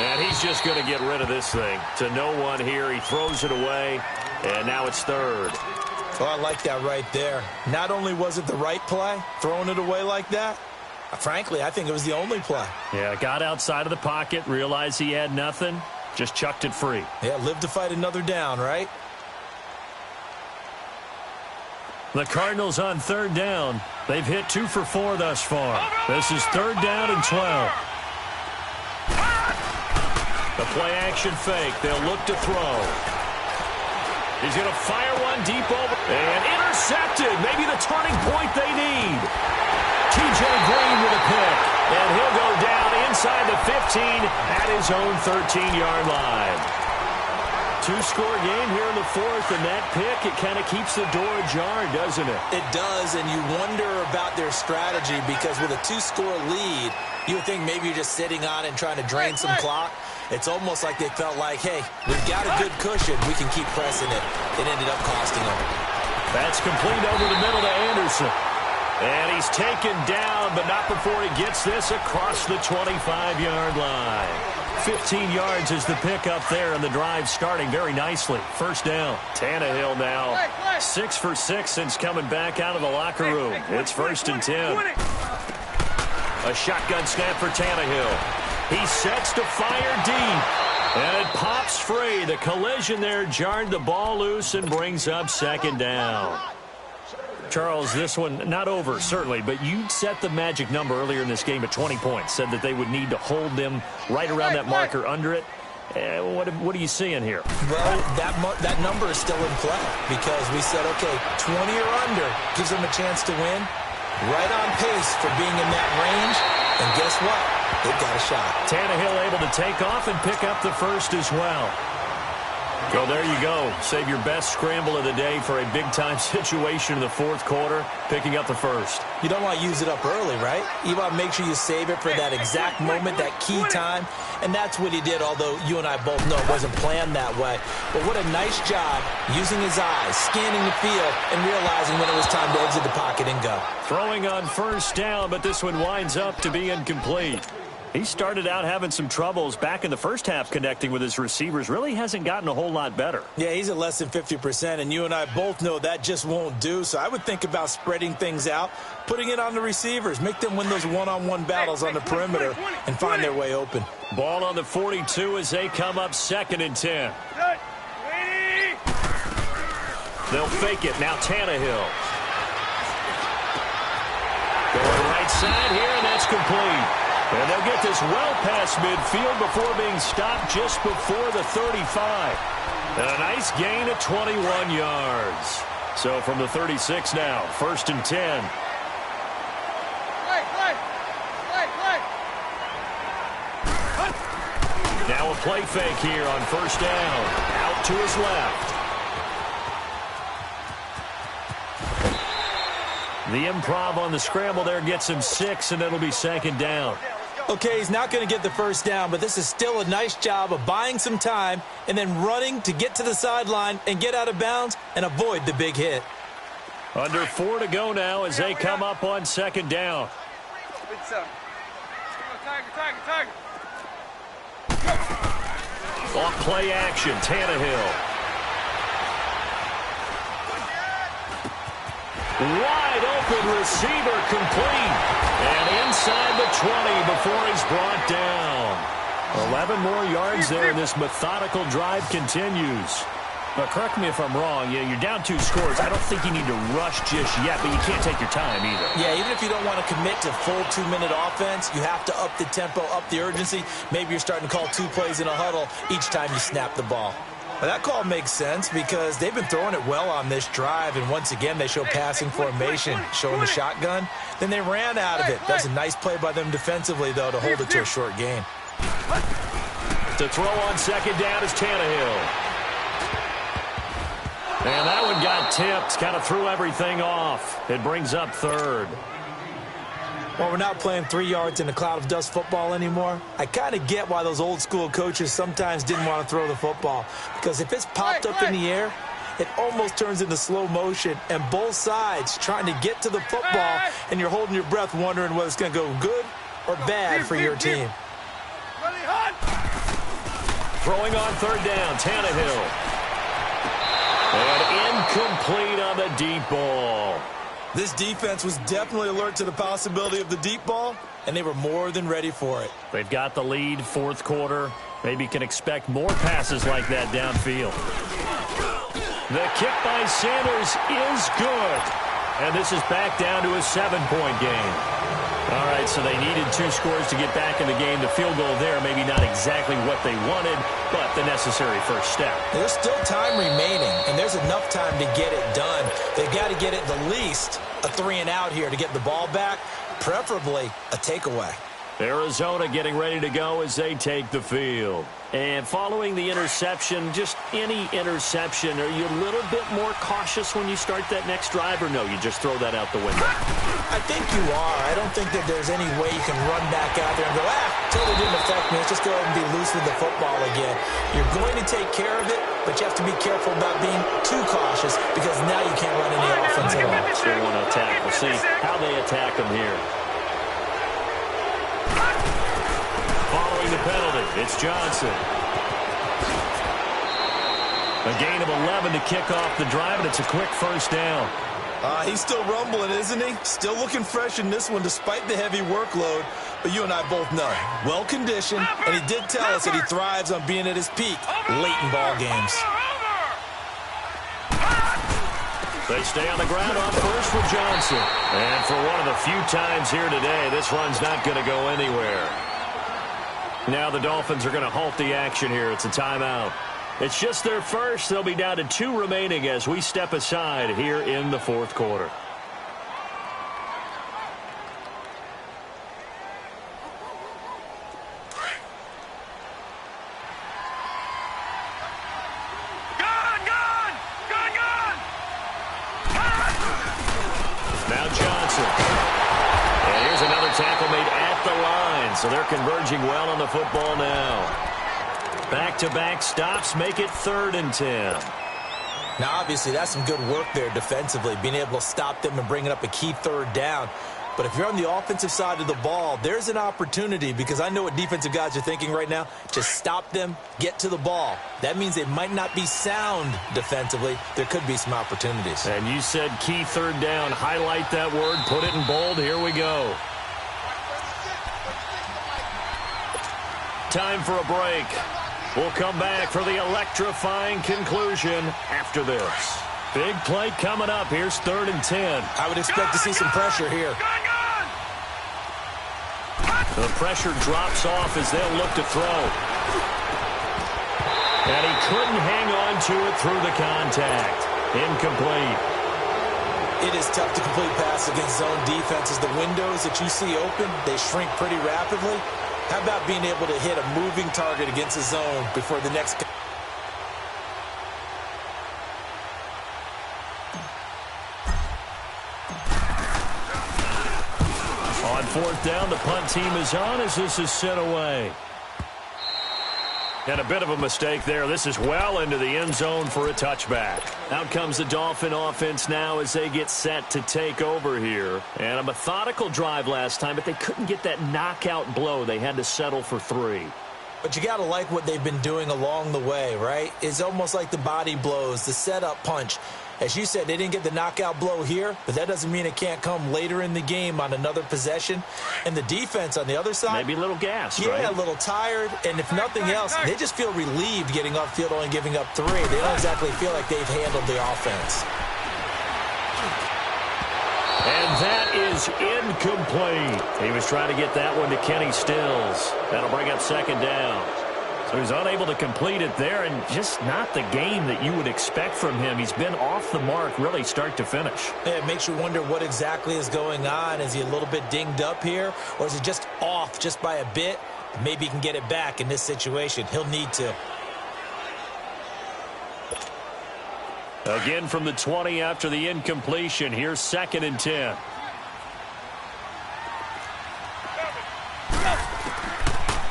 Speaker 4: And he's just going to get rid of this thing. To no one here. He throws it away. And now it's 3rd.
Speaker 5: Oh, I like that right there. Not only was it the right play, throwing it away like that, frankly, I think it was the only play.
Speaker 4: Yeah, got outside of the pocket, realized he had nothing, just chucked it free.
Speaker 5: Yeah, live to fight another down, right?
Speaker 4: The Cardinals on 3rd down. They've hit 2 for 4 thus far. This is 3rd down and 12. The play action fake. They'll look to throw. He's going to fire one deep over. And intercepted. Maybe the turning point they need. T.J. Green with a pick. And he'll go down inside the 15 at his own 13-yard line. 2-score game here in the 4th, and that pick, it kind of keeps the door ajar, doesn't it?
Speaker 5: It does, and you wonder about their strategy because with a 2-score lead, you would think maybe you're just sitting on it and trying to drain some clock. It's almost like they felt like, hey, we've got a good cushion. We can keep pressing it. It ended up costing them.
Speaker 4: That's complete over the middle to Anderson. And he's taken down, but not before he gets this across the 25-yard line. 15 yards is the pick up there, and the drive starting very nicely. 1st down. Tannehill now 6 for 6 since coming back out of the locker room. It's 1st and 10. A shotgun snap for Tannehill. He sets to fire deep, and it pops free. The collision there jarred the ball loose and brings up 2nd down. Charles, this one not over, certainly, but you set the magic number earlier in this game at 20 points, said that they would need to hold them right around that marker under it. What are you seeing here?
Speaker 5: Well, that number is still in play because we said, okay, 20 or under gives them a chance to win. Right on pace for being in that range, and guess what? They've got a shot.
Speaker 4: Tannehill able to take off and pick up the 1st as well. Well, there you go. Save your best scramble of the day for a big-time situation in the 4th quarter, picking up the 1st.
Speaker 5: You don't want to use it up early, right? You want to make sure you save it for that exact moment, that key time. And that's what he did, although you and I both know it wasn't planned that way. But what a nice job using his eyes, scanning the field, and realizing when it was time to exit the pocket and go.
Speaker 4: Throwing on first down, but this one winds up to be incomplete. He started out having some troubles back in the first half connecting with his receivers. Really hasn't gotten a whole lot better.
Speaker 5: Yeah, he's at less than 50%, and you and I both know that just won't do. So I would think about spreading things out, putting it on the receivers, make them win those one-on-one battles on the perimeter, and find their way open.
Speaker 4: Ball on the 42 as they come up 2nd and 10. They'll fake it. Now Tannehill. Going right side here, and that's complete. And they'll get this well past midfield before being stopped just before the 35. And a nice gain of 21 yards. So from the 36 now, 1st and 10. Now a play fake here on first down. Out to his left. The improv on the scramble there gets him 6, and it'll be 2nd down.
Speaker 5: Okay, he's not going to get the first down, but this is still a nice job of buying some time and then running to get to the sideline and get out of bounds and avoid the big hit.
Speaker 4: Under 4 to go now as they come up on 2nd down. Off play action, Tannehill. Wide open receiver complete. And inside the 20 before he's brought down. 11 more yards there, and this methodical drive continues. But correct me if I'm wrong, you're down 2 scores. I don't think you need to rush just yet, but you can't take your time either.
Speaker 5: Yeah, even if you don't want to commit to full 2-minute offense, you have to up the tempo, up the urgency. Maybe you're starting to call 2 plays in a huddle each time you snap the ball. Well, that call makes sense because they've been throwing it well on this drive, and once again they show passing formation, showing the shotgun. Then they ran out of it. That's a nice play by them defensively, though, to hold it to a short gain.
Speaker 4: To throw on 2nd down is Tannehill. And that one got tipped, kind of threw everything off. It brings up 3rd.
Speaker 5: Well, we're not playing 3 yards in a cloud of dust football anymore. I kind of get why those old school coaches sometimes didn't want to throw the football. Because if it's popped up in the air, it almost turns into slow motion. And both sides trying to get to the football, and you're holding your breath wondering whether it's going to go good or bad for your team.
Speaker 4: Throwing on 3rd down, Tannehill. And incomplete on the deep ball.
Speaker 5: This defense was definitely alert to the possibility of the deep ball, and they were more than ready for it.
Speaker 4: They've got the lead, 4th quarter. Maybe can expect more passes like that downfield. The kick by Sanders is good. And this is back down to a 7-point game. All right, so they needed 2 scores to get back in the game. The field goal there, maybe not exactly what they wanted, but the necessary first step.
Speaker 5: There's still time remaining, and there's enough time to get it done. They've got to get at the least a 3-and-out here to get the ball back, preferably a takeaway.
Speaker 4: Arizona getting ready to go as they take the field. And following the interception, just any interception, are you a little bit more cautious when you start that next drive, or no, you just throw that out the window?
Speaker 5: I think you are. I don't think that there's any way you can run back out there and go, totally didn't affect me. Let's just go ahead and be loose with the football again. You're going to take care of it, but you have to be careful about being too cautious because now you can't run any offense at all.
Speaker 4: Still want to attack. We'll see how they attack them here. Following the penalty, it's Johnson. A gain of 11 to kick off the drive, and it's a quick first down.
Speaker 5: He's still rumbling, isn't he? Still looking fresh in this one despite the heavy workload. But you and I both know, well-conditioned, and he did tell us that he thrives on being at his peak late in ball games.
Speaker 4: They stay on the ground on first with Johnson. And for one of the few times here today, this run's not going to go anywhere. Now the Dolphins are going to halt the action here. It's a timeout. It's just their first. They'll be down to 2 remaining as we step aside here in the 4th quarter. Now Johnson. tackle made at the line, so they're converging well on the football now. Back-to-back stops make it 3rd and 10.
Speaker 5: Now, obviously, that's some good work there defensively, being able to stop them and bringing up a key 3rd down. But if you're on the offensive side of the ball, there's an opportunity, because I know what defensive guys are thinking right now. Just stop them, get to the ball. That means they might not be sound defensively. There could be some opportunities.
Speaker 4: And you said key 3rd down. Highlight that word. Put it in bold. Here we go. Time for a break. We'll come back for the electrifying conclusion after this. Big play coming up. Here's 3rd and 10.
Speaker 5: I would expect to see some pressure here.
Speaker 4: The pressure drops off as they'll look to throw. And he couldn't hang on to it through the contact. Incomplete.
Speaker 5: It is tough to complete pass against zone defenses. The windows that you see open, they shrink pretty rapidly. How about being able to hit a moving target against a zone before the next...
Speaker 4: On 4th down, the punt team is on as this is sent away. And a bit of a mistake there. This is well into the end zone for a touchback. Out comes the Dolphin offense now as they get set to take over here. And a methodical drive last time, but they couldn't get that knockout blow. They had to settle for 3.
Speaker 5: But you got to like what they've been doing along the way, right? It's almost like the body blows, the setup punch. As you said, they didn't get the knockout blow here, but that doesn't mean it can't come later in the game on another possession. And the defense on the other side...
Speaker 4: Maybe a little gassed,
Speaker 5: right?
Speaker 4: Yeah,
Speaker 5: a little tired. And if nothing else, they just feel relieved getting off field, only giving up 3. They don't exactly feel like they've handled the offense.
Speaker 4: And that is incomplete. He was trying to get that one to Kenny Stills. That'll bring up 2nd down. So he's unable to complete it there, and just not the game that you would expect from him. He's been off the mark really start to finish.
Speaker 5: Yeah, it makes you wonder what exactly is going on. Is he a little bit dinged up here, or is he just off just by a bit? Maybe he can get it back in this situation. He'll need to.
Speaker 4: Again from the 20 after the incompletion. Here's 2nd and 10.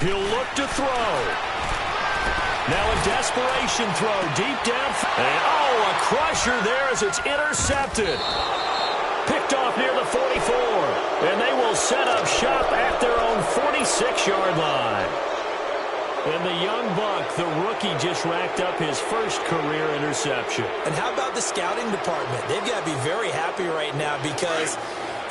Speaker 4: He'll look to throw. Now a desperation throw deep down. And a crusher there as it's intercepted. Picked off near the 44. And they will set up shop at their own 46-yard line. And the young buck, the rookie, just racked up his first career interception.
Speaker 5: And how about the scouting department? They've got to be very happy right now because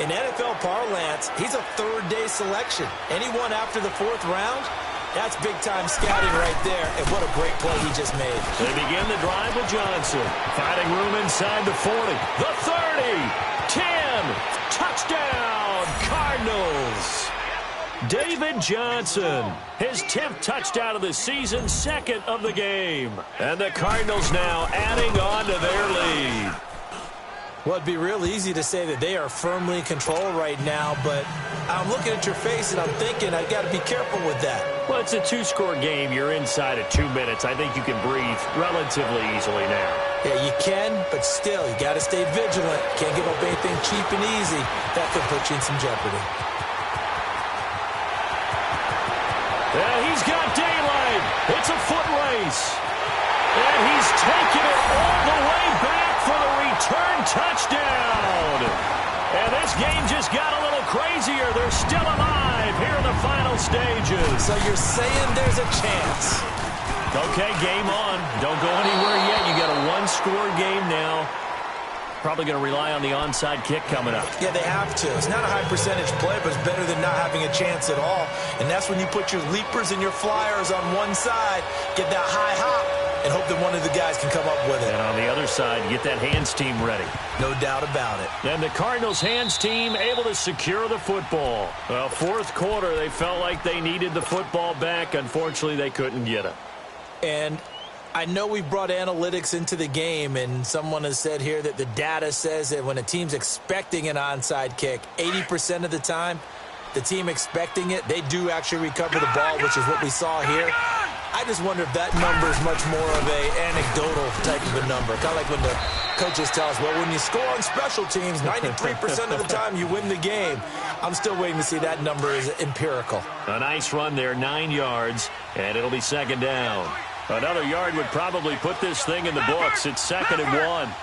Speaker 5: in NFL parlance, he's a 3rd-day selection. Anyone after the 4th round, that's big-time scouting right there. And what a great play he just made.
Speaker 4: They begin the drive with Johnson. Finding room inside the 40. The 30. 10. Touchdown, Cardinals. David Johnson, his 10th touchdown of the season, 2nd of the game. And the Cardinals now adding on to their lead.
Speaker 5: Well, it'd be real easy to say that they are firmly in control right now, but I'm looking at your face and I'm thinking I've got to be careful with that.
Speaker 4: Well, it's a 2-score game. You're inside of 2 minutes. I think you can breathe relatively easily now.
Speaker 5: Yeah, you can, but still, you got to stay vigilant. Can't give up anything cheap and easy. That could put you in some jeopardy.
Speaker 4: Yeah, he's got daylight. It's a foot race. And he's taking it all the way back for the return touchdown. And this game just got a little crazier. They're still alive here in the final stages.
Speaker 5: So you're saying there's a chance.
Speaker 4: Okay, game on. Don't go anywhere yet. You got a 1-score game now. Probably going to rely on the onside kick coming up.
Speaker 5: Yeah, they have to. It's not a high percentage play, but it's better than not having a chance at all. And that's when you put your leapers and your flyers on one side, get that high hop, and hope that one of the guys can come up with it.
Speaker 4: And on the other side, get that hands team ready.
Speaker 5: No doubt about it.
Speaker 4: And the Cardinals hands team able to secure the football. Well, 4th quarter, they felt like they needed the football back. Unfortunately, they couldn't get it.
Speaker 5: And I know we brought analytics into the game, and someone has said here that the data says that when a team's expecting an onside kick, 80% of the time, the team expecting it, they do actually recover the ball, which is what we saw here. I just wonder if that number is much more of a anecdotal type of a number. Kind of like when the Coaches tell us, well, when you score on special teams, 93% of the time you win the game. I'm still waiting to see that number is empirical.
Speaker 4: A nice run there, 9 yards, and it'll be second down. Another yard would probably put this thing in the books. It's 2nd and 1.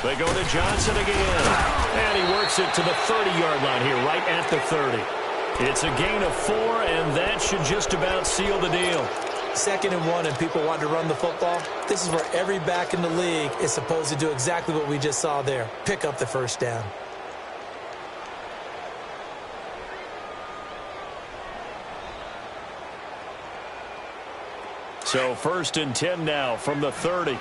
Speaker 4: They go to Johnson again. And he works it to the 30-yard line here, right at the 30. It's a gain of 4, and that should just about seal the deal.
Speaker 5: 2nd and 1, and people want to run the football. This is where every back in the league is supposed to do exactly what we just saw there. Pick up the first down.
Speaker 4: So 1st and 10 now from the 30.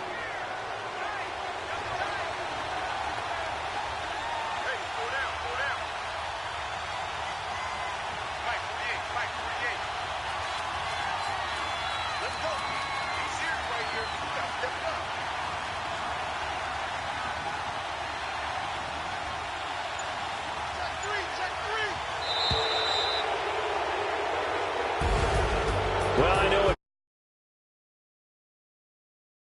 Speaker 4: Well,